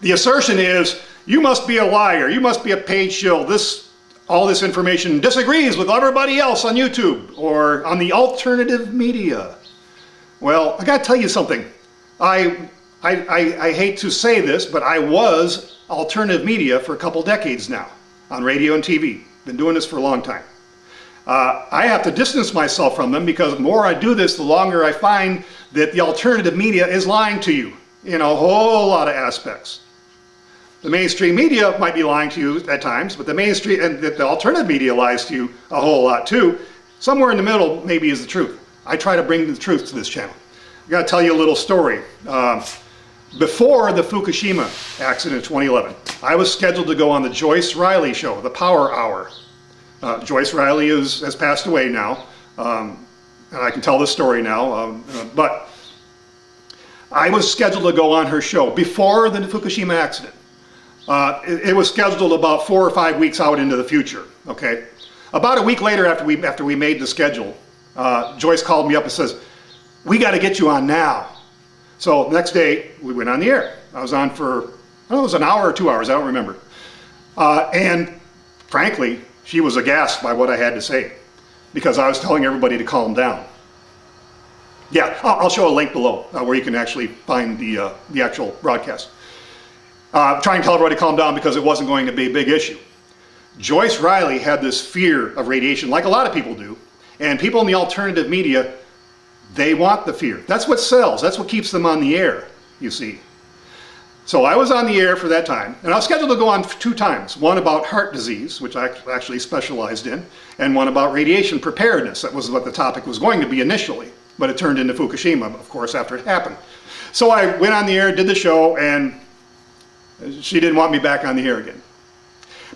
The assertion is, you must be a liar, you must be a paid shill, all this information disagrees with everybody else on YouTube or on the alternative media. Well, I gotta tell you something. I hate to say this, but I was alternative media for a couple decades now on radio and TV. Been doing this for a long time. I have to distance myself from them because the more I do this, the longer I find that the alternative media is lying to you in a whole lot of aspects. The mainstream media might be lying to you at times, but the alternative media lies to you a whole lot too. Somewhere in the middle maybe is the truth. I try to bring the truth to this channel. I gotta tell you a little story. Before the Fukushima accident in 2011, I was scheduled to go on the Joyce Riley show, the Power Hour. Joyce Riley has passed away now, and I can tell this story now, but I was scheduled to go on her show before the Fukushima accident. It was scheduled about 4 or 5 weeks out into the future, okay? About a week later after we made the schedule, Joyce called me up and says, we got to get you on now. So the next day we went on the air. I was on for, I don't know, it was an hour or 2 hours, I don't remember. And frankly, she was aghast by what I had to say because I was telling everybody to calm down. Yeah, I'll show a link below where you can actually find the actual broadcast. Trying to tell everybody to calm down because it wasn't going to be a big issue. Joyce Riley had this fear of radiation, like a lot of people do, and people in the alternative media, they want the fear. That's what sells. That's what keeps them on the air, you see. So I was on the air for that time, and I was scheduled to go on 2 times. One about heart disease, which I actually specialized in, and one about radiation preparedness. That was what the topic was going to be initially, but it turned into Fukushima, of course, after it happened. So I went on the air, did the show, and she didn't want me back on the air again.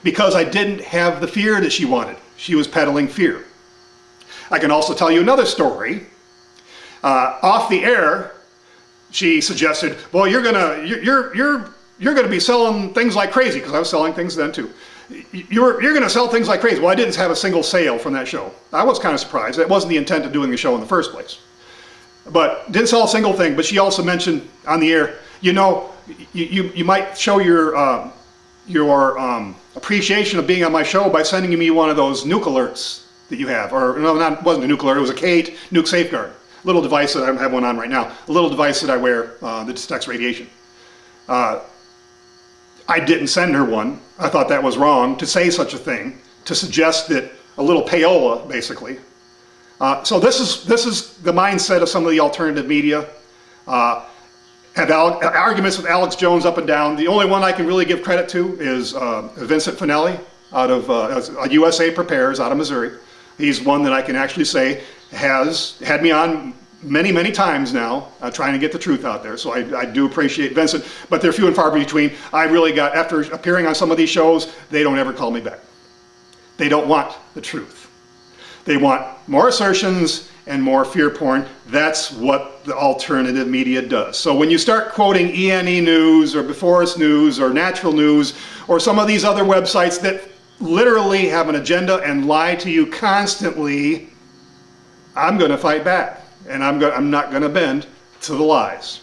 Because I didn't have the fear that she wanted. She was peddling fear. I can also tell you another story. Off the air, she suggested, well, you're gonna be selling things like crazy, because I was selling things then too. You're gonna sell things like crazy. Well, I didn't have a single sale from that show. I was kind of surprised. That wasn't the intent of doing the show in the first place. But didn't sell a single thing. But she also mentioned on the air, you know, you might show your appreciation of being on my show by sending me one of those nuke alerts that you have. Or no, it wasn't a nuke alert. It was a Kate Nuke Safeguard. Little device that I have one on right now. A little device that I wear that detects radiation. I didn't send her one. I thought that was wrong to say such a thing, to suggest that a little payola, basically. So this is the mindset of some of the alternative media. Had arguments with Alex Jones up and down. The only one I can really give credit to is Vincent Finelli out of USA Prepares out of Missouri. He's one that I can actually say has had me on many times now trying to get the truth out there. So I do appreciate Vincent, but they're few and far between. I really got, after appearing on some of these shows, they don't ever call me back. They don't want the truth. They want more assertions and more fear porn. That's what the alternative media does. So when you start quoting ENE News or Before Us News or Natural News or some of these other websites that literally have an agenda and lie to you constantly, I'm going to fight back, and I'm not going to bend to the lies.